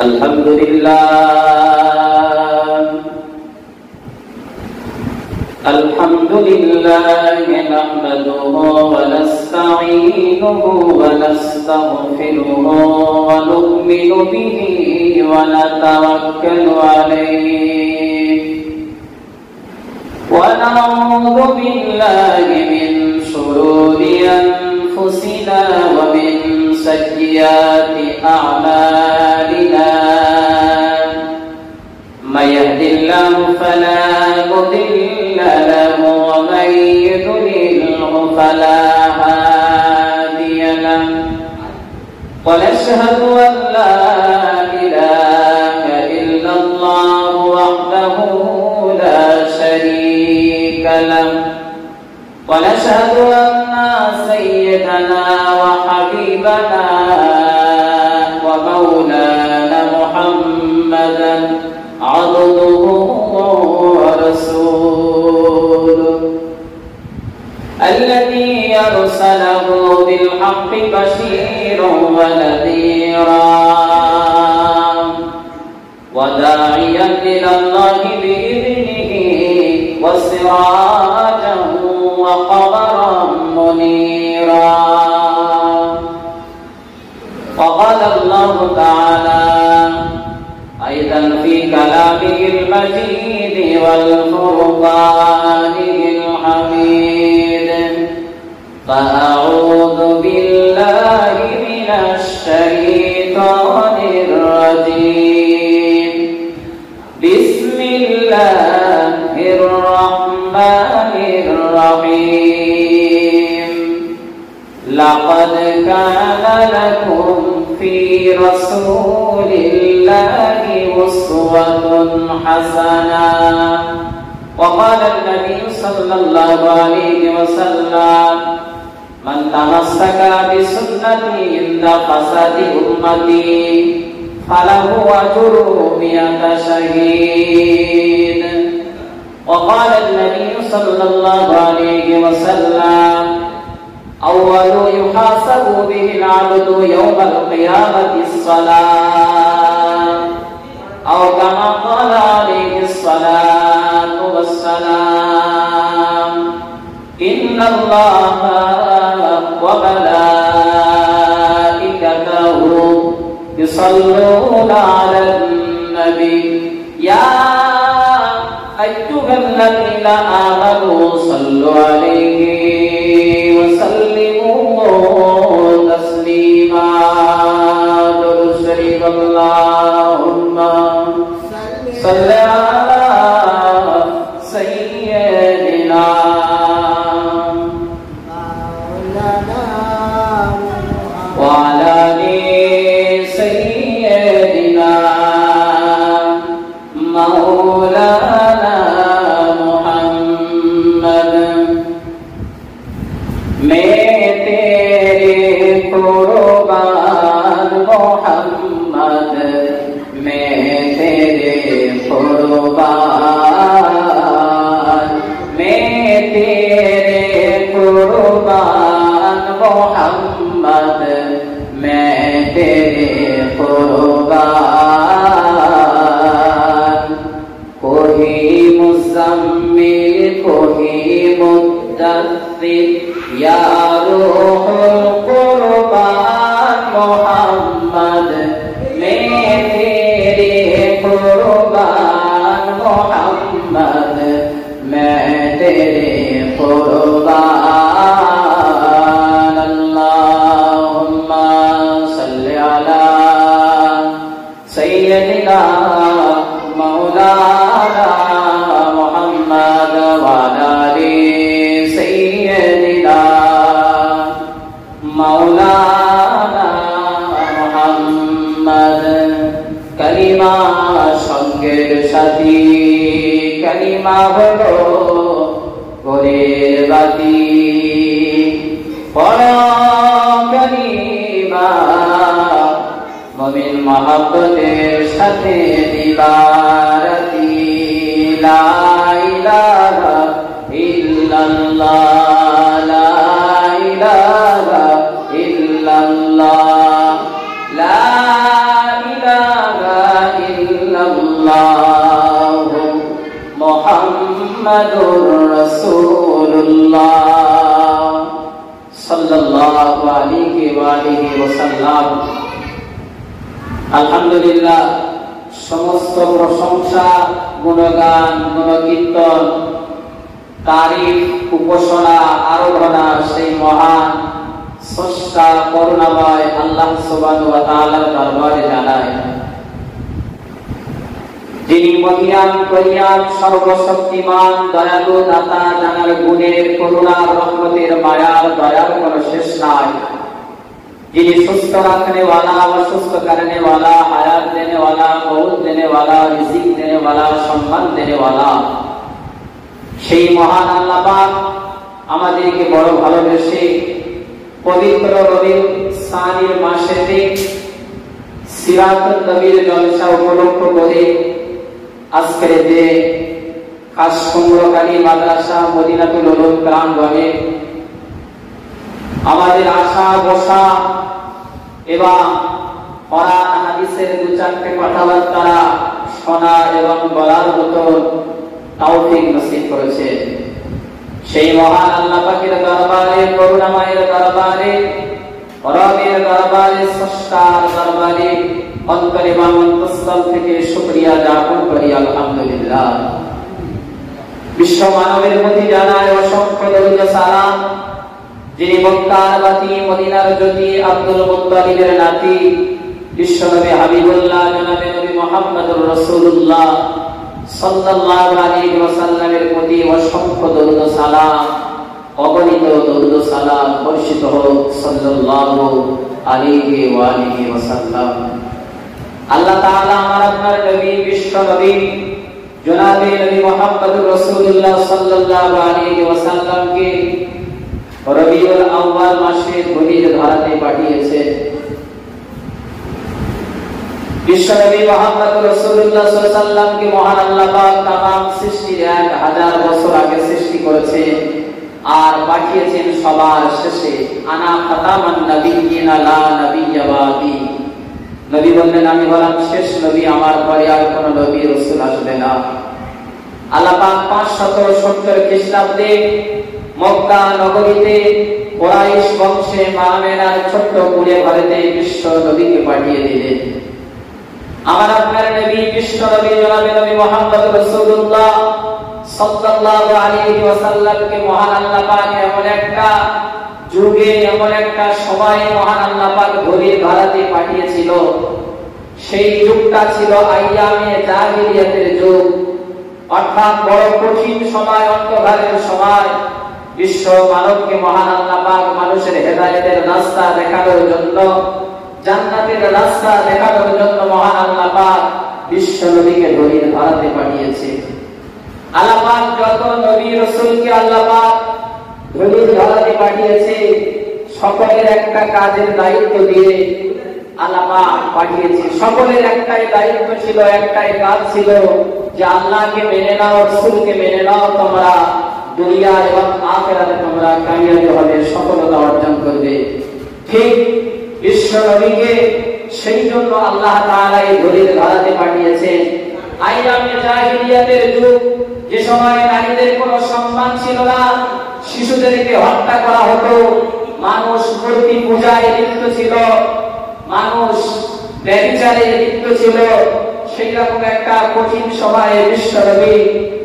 الحمد لله نحمده ونستعينه ونستغفره ونؤمن به ونتوكل عليه ونعوذ بالله من شرور أنفسنا ومن سيئات أعمالنا من يهد الله فلا مضل له ومن يضلله فلا هادي له ونشهد أن لا إله إلا الله وحده لا شريك له ونشهد أن سيدنا وحبيبنا ومولانا محمدا عبده ورسوله الذي أرسله بالحق بشيرا ونذيرا وداعيا إلى الله بإذنه وسراجا وقمرا منيرا وقال الله تعالى أيضا في كلامه المجيد والفرقان الحميد فأعوذ بالله من الشيطان الرجيم بسم الله الرحمن الرحيم لقد كان لكم في رسول الله أسوة حسنة وقال النبي صلى الله عليه وسلم من تمسك بسنتي عند فساد أمتي فله أجر 100 شهيد وقال النبي صلى الله عليه وسلم أول يحاسب به العبد يوم القيامة الصلاة أو كما قال عليه الصلاة والسلام إن الله وملائكته يصلون على النبي يا أيها الذين آمنوا صلوا عليه وسلموا تسليما شريف اللهم صل على سيدنا وعلى آل سيدنا مولانا محمد मैं तेरे कुर्बान मोहम्मद मैं तेरे कुर्बान मैं तेरे कुर्बान मोहम्मद मैं तेरे कुर्बान कोई मुज़म्मिल कोई मुद्दस्सिर या रूहुल कुर्बान मोहम्मद मैं तेरे कुर्बान मोहम्मद मैं तेरे कुर्बान अल्लाहुम्मा सल्लि अला सय्यदिना मौलाना मुहम्मद व आले सय्यदिना मौलाना मुहम्मद कलिमा संगेर साथी कलिमा हलो गोरेर बाती पढ़ो कलिमा मुमिन मोहब्बतेर साथे दिबाराती ला इलाहा इल्लल्लाह ला इलाहा इल्लल्लाह ला इलाहा মুহাম্মাদুর রাসূলুল্লাহ সাল্লাল্লাহু আলাইহি ওয়া আলিহি ওয়াসাল্লাম। আলহামদুলিল্লাহ, সমস্ত প্রশংসা, গুণগান, গুণকীর্তন, তারিফ, উপাসনা, আরাধনা সেই মহান স্রষ্টা করুণাময় আল্লাহ সুবহানাহু ওয়া তাআলার দরবারে জানাই, যিনি মহিয়ান করিয়ান, সর্বশক্তিমান, দয়ালু, দাতা, জানার গুণের, করুণার, রহমতের, মায়ার, দয়ার কোনো শেষ নাই। যিনি সুস্থ रखने वाला, অসুস্থ करने वाला, হায়াত देने वाला, মौत देने वाला, রিজিক देने वाला, সম্মান देने वाला, সেই মহান আল্লাহ পাক আমাদেরকে বড় ভালোবেসে পবিত্র রবিউল সানির মাসেতে সিরাতুন নবীর জলসা উপলক্ষ করে আজকের যে কাশফুমরকালী মাদ্রাসা মদিনাতুল উলুম প্রাঙ্গণে আমাদের আশা বসা এবং কোরআন হাদিসের দু চারটে কথাবার্তা শোনা এবং বলার মতো তৌফিক নসিব করেছে। সেই মহান আল্লাহ পাকের দরবারে, করুণাময়ের দরবারে, রবের দরবারে, স্রষ্টার দরবারে অন্তরে এবং অন্তঃস্থল থেকে শুকরিয়া জ্ঞাপন করি আলহামদুলিল্লাহ। বিশ্ব মানবের প্রতি জানাই অসংখ্য দরুদ ও সালাম, যিনি মক্কার বাতি, মদিনার জ্যোতি, আব্দুল মুত্তালিবের নাতি, বিশ্বনবী হাবিবুল্লাহ জনাবে নবী মুহাম্মদুর রাসূলুল্লাহ সাল্লাল্লাহু আলাইহি ওয়াসাল্লামের প্রতি অসংখ্য দরুদ ও সালাম, অগণিত দরুদ ও সালাম বর্ষিত হোক সাল্লাল্লাহু আলাইহি ওয়া আলিহি ওয়াসাল্লাম। আল্লাহ তাআলা আমার আপনার নবী, বিশ্ব নবী জনাবে নবী মুহাম্মদুর রাসূলুল্লাহ সাল্লাল্লাহু আলাইহি ওয়াসাল্লামকে রবিউল আউয়াল মাসে ধরির ধারাতে পাঠিয়েছে। বিশ্বনবী মুহাম্মদুর রাসূলুল্লাহ সাল্লাল্লাহু আলাইহি ওয়াসাল্লামকে মহান আল্লাহ পাক तमाम সৃষ্টির 1000 বছর আগে সৃষ্টি করেছে আর পাঠিয়েছেন সবার শেষে। আনা খাতামান নাবিয়্যিনা লা নাবিয়্যা বাদি। নবী বললেন, আমি হলাম শেষ নবী, আমার পরে আর কোন নবী রাসূল আসবে না। আল্লাহ পাক 570 খ্রিস্টাব্দে মক্কা নগরীতে কুরাইশ বংশে মামেনার ছোট্ট কুড়ে ঘরেতে বিশ্ব নবীকে পাঠিয়ে দিলেন। আমার আপনার নবী, বিশ্ব নবী জনাবে নবী মুহাম্মদ রাসূলুল্লাহ সাল্লাল্লাহু আলাইহি ওয়াসাল্লামকে মহান আল্লাহ পাক এমন একটা যুগে, এমন একটা সময়ে মহান আল্লাহ পাক ঘড়ির ধারাতে পাঠিয়েছিল। সেই যুগটা ছিল আইয়ামে জাহিলিয়াতের যুগ, অর্থাৎ বড় কঠিন সময়, অন্ধকারের সময়। বিশ্ব মানবকে মহান আল্লাহ পাক মানুষের হেদায়েতের রাস্তা দেখানোর জন্য, জান্নাতের রাস্তা দেখানোর জন্য মহান আল্লাহ পাক বিশ্ব নবীকে ঘড়ির ধারাতে পাঠিয়েছে। আল্লাহ পাক যত নবী রাসূলকে আল্লাহ পাক ঘড়ির ধারাতে পাঠিয়েছে, সকলের একটা কাজের দায়িত্ব দিয়ে আল্লাহ পাক পাঠিয়েছে। সকলের একটাই দায়িত্ব ছিল, একটাই কাজ ছিল যে আল্লাহকে মেনে নাও, রাসূলকে মেনে নাও, তোমরা দুনিয়া এবং আখিরাতে তোমরা কামিয়াবি হবে, সফলতা অর্জন করবে। ঠিক বিশ্ব নবীকে সেই জন্য আল্লাহ তাআলা এই ঘড়ির ধারাতে পাঠিয়েছেন। আইয়ামে জাহিলিয়াতের যুগ, যে সময় নারীদের কোনো সম্মান ছিল না, শিশুদেরকে হত্যা করা হতো, মানুষ মূর্তি পূজায় লিপ্ত ছিল, মানুষ ব্যভিচারে লিপ্ত ছিল, সেই রকম একটা কঠিন সময়ে বিশ্ব নবী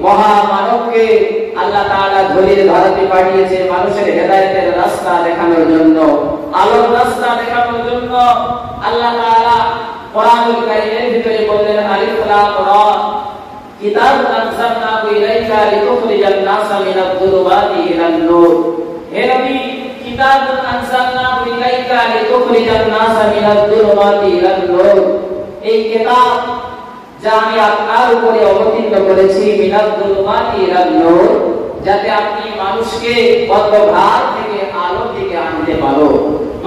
মহামানবকে আল্লাহ তাআলা ঘড়ির ধারাতে পাঠিয়েছে মানুষের হেদায়েতের রাস্তা দেখানোর জন্য, আলোর রাস্তা দেখানোর জন্য। আল্লাহ তাআলা কোরআনুল কারীমের ভিতরে বললেন, আলিফ লাম রা কিতাবুন আনজালনাহু ইলাইকা লিতুখরিজান নাসা মিনাজ যুলুমাতি ইলান নূর। হে নবী, কিতাবুন আনজালনাহু ইলাইকা লিতুখরিজান নাসা মিনাজ যুলুমাতি ইলান নূর। এই কিতাব যা আমি আপনার উপরে অবতীর্ণ করেছি, মিনাজ যুলুমাতি ইলান নূর, যাতে আপনি মানুষকে অন্ধকার থেকে আলো দিকে আনতে পারো,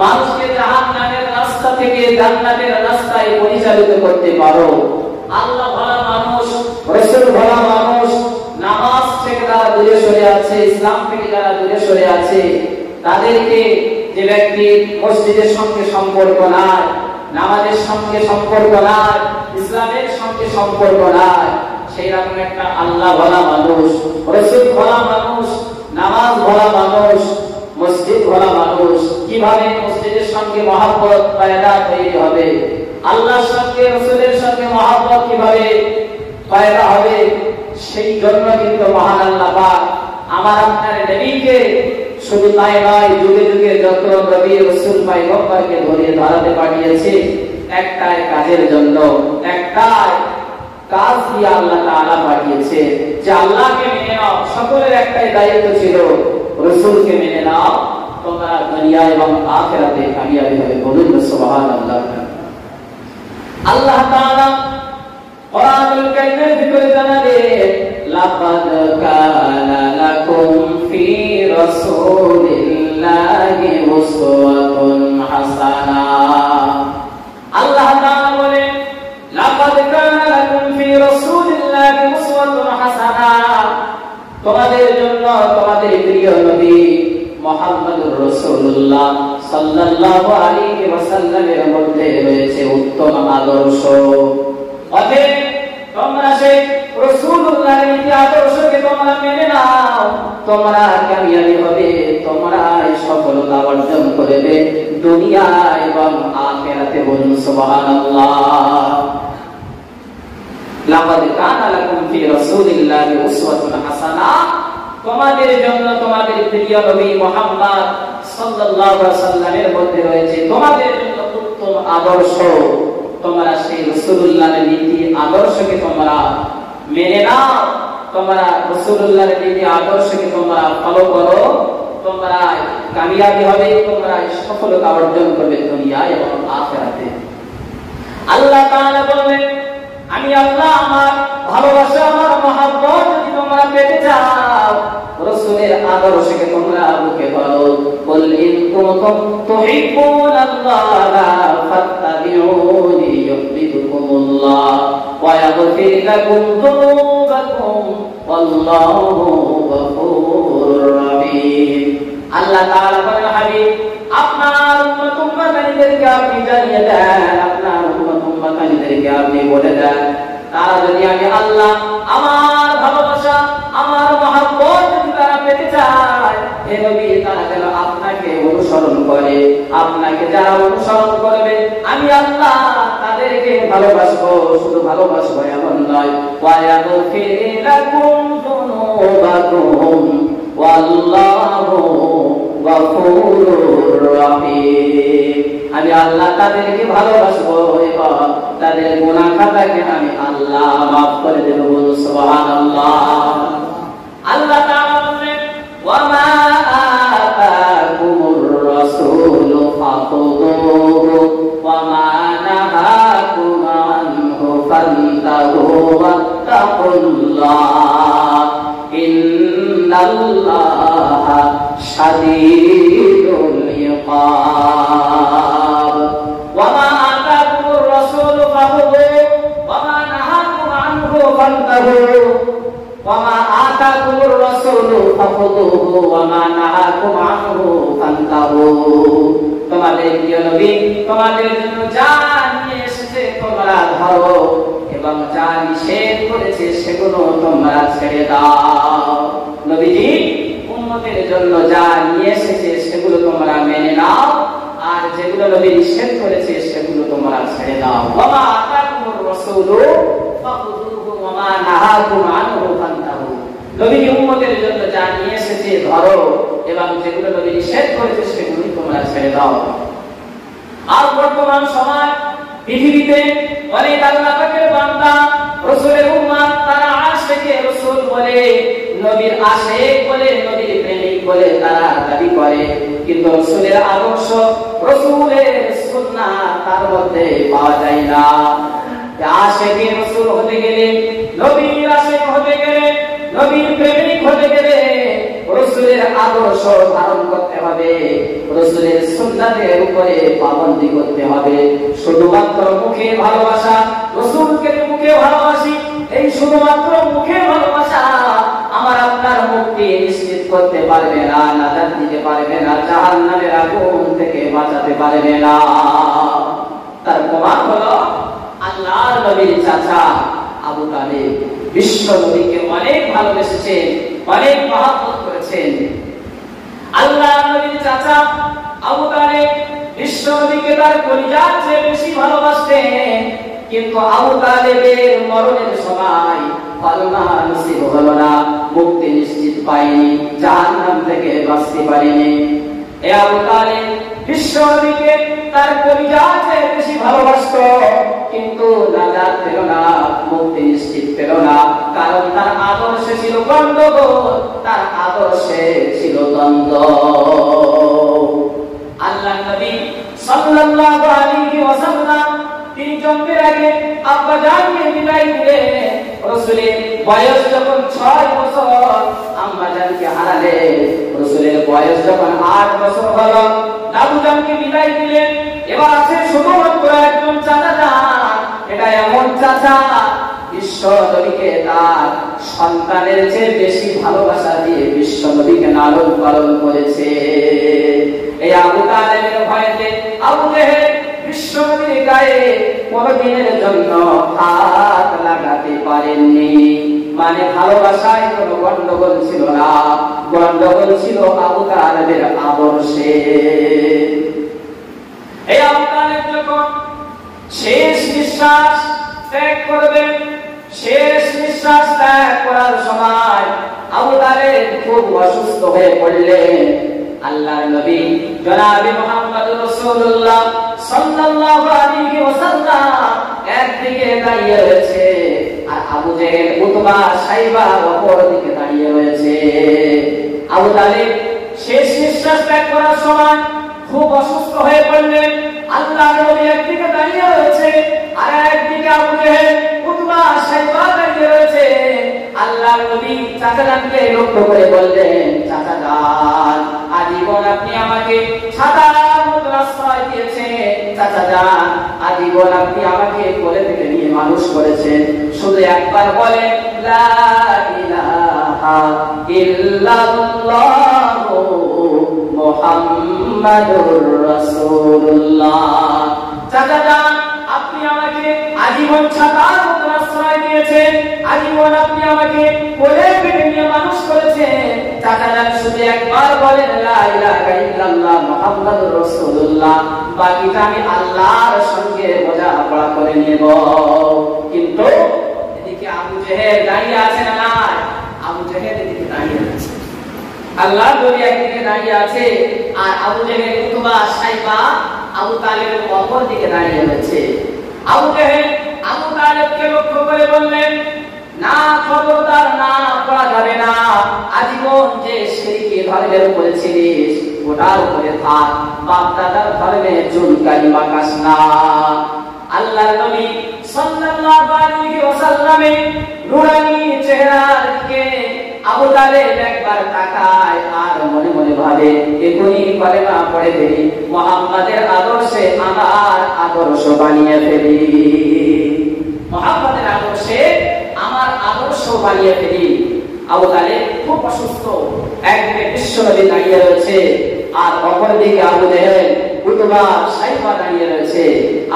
মানুষকে জাহান্নামের রাস্তা থেকে জান্নাতের রাস্তায় পরিচালিত করতে পারো। আল্লাহ ভোলা মানুষ, রাসূল ভোলা মানুষ, নামাজ থেকে যারা দূরে সরে আছে, ইসলাম থেকে যারা দূরে সরে আছে, তাদেরকে যে ব্যক্তি মসজিদের সঙ্গে সম্পর্ক নাই, নামাজের সঙ্গে সম্পর্ক নাই, ইসলামের সঙ্গে সম্পর্ক নাই, সে সেই রকম একটা আল্লাহ ভোলা মানুষ, রাসূল ভোলা মানুষ, নামাজ ভোলা মানুষ, মসজিদ ভোলা মানুষ কিভাবে মসজিদের সঙ্গে মহব্বত পয়দা তৈরি হবে, আল্লাহর সঙ্গে রাসূলের সঙ্গে মহব্বত কিভাবে পয়দা হবে, সেই জন্য কিন্তু মহান আল্লাহ পাক আমার আপনার নবীকে শুধু তাই নয়, যুগে যুগে যত নবী রাসূল পয়গম্বরকে ধরিয়ে ধরাতে পাঠিয়েছে একটাই কাজের জন্য, একটাই কাজ দিয়ে আল্লাহ তাআলা পাঠিয়েছে যে আল্লাহকে মেনে নাও। সকলের একটাই দায়িত্ব ছিল, রাসূলকে মেনে নাও, তোমরা দুনিয়া এবং আখিরাতে কামিয়াবি হবে। বলুন সুবহানাল্লাহ। আল্লাহ তাআলা কোরআনুল কারীমের ভিতরে জানালেন, লাকাদ কানা লাকুম ফি রাসূলিল্লাহি উসওয়াতুন হাসানাহ। আল্লাহ তাআলা বলেন, লাকাদ কানা লাকুম ফি রাসূলিল্লাহি উসওয়াতুন হাসানাহ, তোমাদের জন্য তোমাদের প্রিয় নবী মুহাম্মদুর রাসূলুল্লাহ সাল্লাল্লাহু আলাইহি ওয়াসাল্লামের মধ্যে রয়েছে উত্তম আদর্শ। অতএব তোমরা সেই রাসূলুল্লাহর নীতি আদর্শকে তোমরা মেনে নাও, তোমরা কামিয়াবি হবে, তোমরা সফলতা অর্জন করবে দুনিয়া এবং আখিরাতে। বলুন সুবহানাল্লাহ। লাকাদ কানা লাকুম ফি রাসূলিল্লাহি উসওয়াতুন হাসানাহ, তোমাদের জন্য তোমাদের প্রিয় নবী মুহাম্মদ সাল্লাল্লাহু আলাইহি ওয়াসাল্লামের মধ্যে রয়েছে তোমাদের জন্য উত্তম আদর্শ। তোমরা সেই রাসূলুল্লাহর নীতি আদর্শকে তোমরা মেনে নাও, তোমরা রাসূলুল্লাহর নীতি আদর্শকে তোমরা ফলো করো, তোমরা কামিয়াবি হবে, তোমরা সফলতা অর্জন করবে দুনিয়া এবং আখিরাতে। আল্লাহ তাআলা বলেন, আমি আল্লাহ আমার ভালোবাসা, আমার মহব্বত যদি তোমরা পেতে চাও, রাসূলের আদর্শকে তোমরা বুকে ধরো। কুল ইন কুনতুম তুহিব্বুনাল্লাহা ফাত্তাবিউনি ইউহবিবকুমুল্লাহ ওয়া ইয়াগফির লাকুম যুনুবাকুম ওয়াল্লাহু গফুরুর রহিম। আল্লাহ তাআলা বলেন, হাবিব আপনার উম্মতদেরকে আপনি জানিয়ে দেন, আপনার উম্মতদেরকে আপনি বলে দেন, তারা যদি আমি আল্লাহ আমার ভালোবাসা, আমার মহব্বত যদি তারা পেতে চায়, হে নবী তারা যেন আপনাকে অনুসরণ করে। আপনাকে যারা অনুসরণ করবে আমি আল্লাহ তাদেরকে ভালোবাসবো, শুধু ভালোবাসবো এমন নয়, ওয়া ইয়াগফির লাকুম যুনুবাকুম ওয়াল্লাহু গফুরুর রহিম। আমি আল্লাহ তাদেরকে ভালোবাসবো এবং তাদের গুনাহ খাতাকে আমি আল্লাহ মাফ করে দেব। সুবহানাল্লাহ। আল্লাহ তাআলা বলেন, ওয়া মা আতাকুমুর রাসূলু ফাখুযুহু ওয়া মা নাহাকুম আনহু ফান্তাহু ওয়াত্তাকুল্লাহ ইন্নাল্লাহা শাদীদুল ইকাব। ওয়া মা আতাকুমুর রাসূলু ফাখুযুহু ওয়া মা নাহাকুম আনহু ফান্তাহু ওয়া মা আতাকুমুর রাসূলু ফাখুযুহু ওয়া মা নাহাকুম আনহু ফান্তাহু। তোমাদের প্রিয় নবী তোমাদের জন্য যা নিয়ে এসেছে তোমরা ধরো এবং যা নিষেধ করেছে সেগুলো তোমরা ছেড়ে দাও। নবীজি উম্মতের জন্য যা নিয়ে এসেছে সেগুলো তোমরা মেনে নাও, আর যেগুলো নবী নিষেধ করেছে সেগুলো তোমরা ছেড়ে দাও। ওয়া মা আতাকুমুর রাসূলু ফাখুযুহু ওয়া মা নাহাকুম আনহু ফান্তাহু। নবী উম্মতের জন্য যা নিয়ে এসেছে ধরো এবং যেগুলো নবী নিষেধ করেছে সেগুলো তোমরা ছেড়ে দাও। আর বর্তমান সময় পৃথিবীতে অনেক আল্লাহ পাকের বান্দা রাসূলের উম্মত তারা আশিকে রাসূল বলে, নবীর আশিক বলে, নবীর প্রেমিক বলে তারা দাবি করে, কিন্তু রাসূলের আদর্শ, রাসূলের সুন্নাহ তার মধ্যে পাওয়া যায় না। আশিকে রাসূল হতে গেলে, নবীর আশিক হতে গেলে, নবীর প্রেমিক হতে গেলে রাসূলের আদর্শ ধারণ করতে হবে, রাসূলের সুন্নাতের উপরে পাবন্দী করতে হবে। শুধুমাত্র মুখে ভালোবাসা, রাসূলকে মুখে ভালোবাসি, এই শুধুমাত্র মুখে ভালোবাসা আমার আপনার মুক্তি নিশ্চিত করতে পারবে না, নাজাত দিতে পারবে না, জাহান্নামের আগুন থেকে বাঁচাতে পারবে না। তার প্রমাণ হলো আল্লাহর নবীর চাচা আবু তালিব বিশ্ব নবীকে অনেক ভালোবেসেছেন, অনেক মহব্বত করেছেন। আল্লাহ নবীর চাচা আবু তালেব বিশ্ব নবীকে তার কলিজার চেয়ে বেশি ভালোবাসতেন, কিন্তু আবু তালেবের মরণের সময় কলমা নসিব হলো না, মুক্তি নিশ্চিত পায়নি, জাহান্নাম থেকে বাঁচতে পারেনি। এ আবু তালেব বিশ্ব নবীকে তার কলিজার চেয়ে বেশি ভালোবাসত, কিন্তু নাজাত পেল না, মুক্তি নিশ্চিত পেল না, কারণ তার আদর্শে ছিল গন্ডগোল, তার আদর্শে ছিল দ্বন্দ্ব। আল্লাহ নবী সাল্লাল্লাহু আলাইহি ওয়াসাল্লাম তিনি জন্মের আগে আব্বা জানকে বিদায় দিলেন। রাসূলের বয়স যখন 6 বছর আম্মা জানকে হারালেন। রাসূলের বয়স যখন 8 বছর হলো দাদু জানকে বিদায় দিলেন। এবার আছে শুধুমাত্র একজন চাচা জান। এটা এমন চাচা বিশ্ব নবীকে তার সন্তানের চেয়ে বেশি ভালোবাসা দিয়ে বিশ্ব নবীকে লালন পালন করেছে। এই আবু তালেবের ভয়েতে আবু জেহেল বিশ্ব নবীর গায়ে কোনদিনের জন্য হাত লাগাতে পারেননি। মানে ভালোবাসায় কোনো গন্ডগোল ছিল না, গন্ডগোল ছিল আবু তালেবের আদর্শে। এই আবু তালেব যখন শেষ নিঃশ্বাস ত্যাগ করবেন, শেষ নিঃশ্বাস ত্যাগ করার সময় আবু তালেব খুব অসুস্থ হয়ে পড়লেন। আল্লাহর নবী জনাবে মুহাম্মদুর রাসূলুল্লাহ সাল্লাল্লাহু আলাইহি ওয়াসাল্লাম একদিকে দাঁড়িয়ে রয়েছে, আর আবু জেহেল, উতবা, সাইবা অপর দিকে দাঁড়িয়ে রয়েছে। আবু তালেব শেষ নিঃশ্বাস ত্যাগ করার সময় খুব অসুস্থ হয়ে পড়লেন। আল্লাহর নবী একদিকে দাঁড়িয়ে রয়েছে, আর একদিকে আবু জেহেল, উতবা, সাইবা দাঁড়িয়ে রয়েছে। আল্লাহর নবী চাচা জানকে লক্ষ্য করে বললেন, চাচা জান, আজীবন আপনি আমাকে ছাতার মতো আশ্রয় দিয়েছেন। চাচা জান, আজীবন আপনি আমাকে কোলে থেকে নিয়ে মানুষ করেছেন। শুধু একবার বলেন লা ইলাহা ইল্লাল্লাহু মুহাম্মাদুর রাসূলুল্লাহ। চাচা জান, আপনি আমাকে আজীবন ছাতার মতো আশ্রয় দিয়েছেন, আজীবন আপনি আমাকে কোলে পিঠে নিয়ে মানুষ করেছেন। চাচা জান, শুধু একবার বলেন লা ইলাহা ইল্লাল্লাহ মুহাম্মাদুর রাসূলুল্লাহ, বাকিটা আমি আল্লাহর সঙ্গে বোঝাপড়া করে নেব। কিন্তু এদিকে আবু জেহেল দাঁড়িয়ে আছে না? নাই, আবু জেহেল এদিকে দাঁড়িয়ে আছে। আল্লাহর নবী একদিকে দাঁড়িয়ে আছে, আর আবু জেহেল, উতবা, সাইবা আবু তালেবের অপর দিকে দাঁড়িয়ে রয়েছে। আবু জেহেল আবু তালেবকে লক্ষ্য করে বললেন, না, খবরদার, না, পড়া যাবে না। আজীবন যে শিরকি ধর্মের উপরে ছিলিস ওটার উপরে থাক, বাপ দাদার ধর্মে চুলকানি বাকাস না। আল্লাহর নবী সাল্লাল্লাহু আলাইহি ওয়াসাল্লামের নূরানি চেহারার দিকে আবু তালেব একবার তাকায়, আর মনে মনে ভাবে, এখনই কলেমা পড়ে ফেলি, মুহাম্মাদের আদর্শে আমার আদর্শ বানিয়ে ফেলি, মুহাম্মাদের আদর্শে আমার আদর্শ বানিয়ে ফেলি। আবু তালেব খুব অসুস্থ, একদিকে বিশ্ব নবী দাঁড়িয়ে রয়েছে, আর অপর দিকে আবু জেহেল, উতবা, সাইবা দাঁড়িয়ে রয়েছে।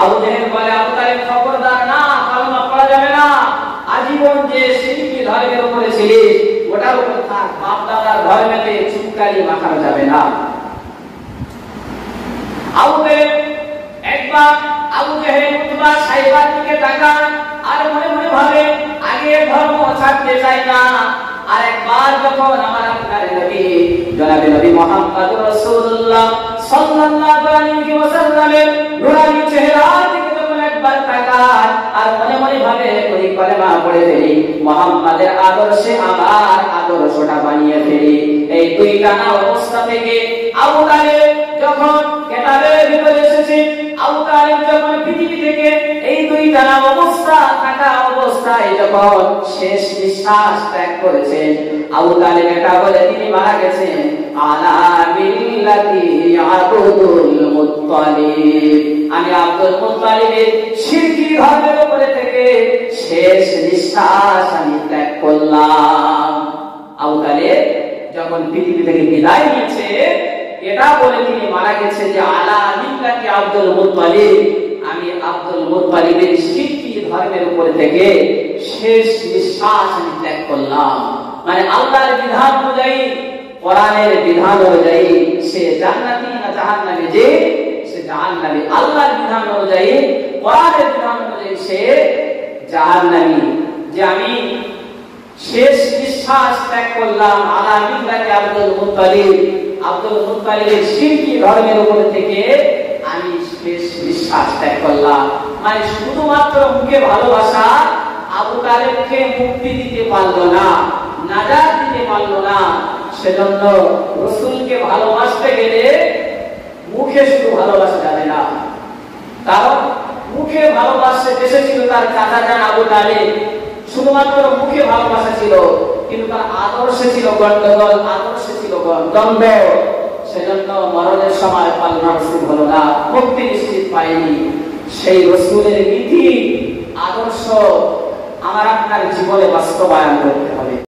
আবু জেহেল বলে, আবু তালেব খবরদার, না, কলেমা পড়া যাবে না। আজীবন যে শিরকি ধর্মের উপরে ছিলিস ওটার উপর থাক, বাপ দাদার ধর্মেতে চুনকালি মাখানো যাবে না। আবু তালেব একবার আবু জেহেল, উতবা, সাইবার দিকে তাকান, আর মনে মনে ভাবে, আগে ধর্ম ছাড়তে চাই না। আর একবার যখন আমার আপনার নবী জনাবে নবী মুহাম্মদুর রাসূলুল্লাহ সাল্লাল্লাহু আলাইহি ওয়াসাল্লামের নূরানি চেহারার দিকে যখন একবার তাকান, আর মনে মনে ভাবে, ওই কলেমা পড়ে ফেলি, মুহাম্মাদের আদর্শে আমার আদর্শটা বানিয়ে ফেলি। এই দুইটা অবস্থা থেকে আবু তালেব যখন কেতাবের ভিতরে এসেছে, আবু তালেব যখন পৃথিবী থেকে এই দুইটা অবস্থা থাকা অবস্থায় যখন শেষ নিঃশ্বাস ত্যাগ করেছেন, আবু তালেব এটা বলে তিনি মারা গেছেন, আলা মিল্লাতি আবদুল মুত্তালিব, আমি আব্দুল মুত্তালিবের শিরকি ধর্মের উপরে থেকে শেষ নিঃশ্বাস আমি ত্যাগ করলাম। আবু তালেব যখন পৃথিবী থেকে বিদায় নিয়েছে, এটা বলে তিনি মারা গেছে যে আলা মিল্লাতি আব্দুল মুত্তালিব, আমি আব্দুল মুত্তালিবের শিরকি ধর্মের উপরে থেকে শেষ নিঃশ্বাস আমি ত্যাগ করলাম। মানে আল্লাহর বিধান অনুযায়ী, কোরআনের বিধান অনুযায়ী সে জান্নাতি না জাহান্নামী, যে সে জাহান্নামী। আল্লাহর বিধান অনুযায়ী, কোরআনের বিধান অনুযায়ী সে জাহান্নামী। যে আমি শেষ নিঃশ্বাস ত্যাগ করলাম আলা মিল্লাতি আব্দুল মুত্তালিব, আব্দুল মুত্তালিবের শিরকি ধর্মের উপর থেকে আমি শেষ নিঃশ্বাস ত্যাগ করলাম। মানে শুধুমাত্র মুখে ভালোবাসা আবু তালেবকে মুক্তি দিতে পারলো না, নাজাত দিতে পারলো না। সেজন্য রাসূলকে ভালোবাসতে গেলে মুখে শুধু ভালোবাসা যাবে না, কারণ মুখে ভালোবাসতে এসেছিল তার চাচা জান আবু তালেব, শুধুমাত্র মুখে ভালোবাসা ছিল, কিন্তু তার আদর্শে ছিল গন্ডগোল, আদর্শে ছিল দ্বন্দ্ব। সেজন্য মরণের সময় পালনা নসিব হলো না, মুক্তি নিশ্চিত পায়নি। সেই রাসূলের নীতি আদর্শ আমার আপনার জীবনে বাস্তবায়ন করতে হবে।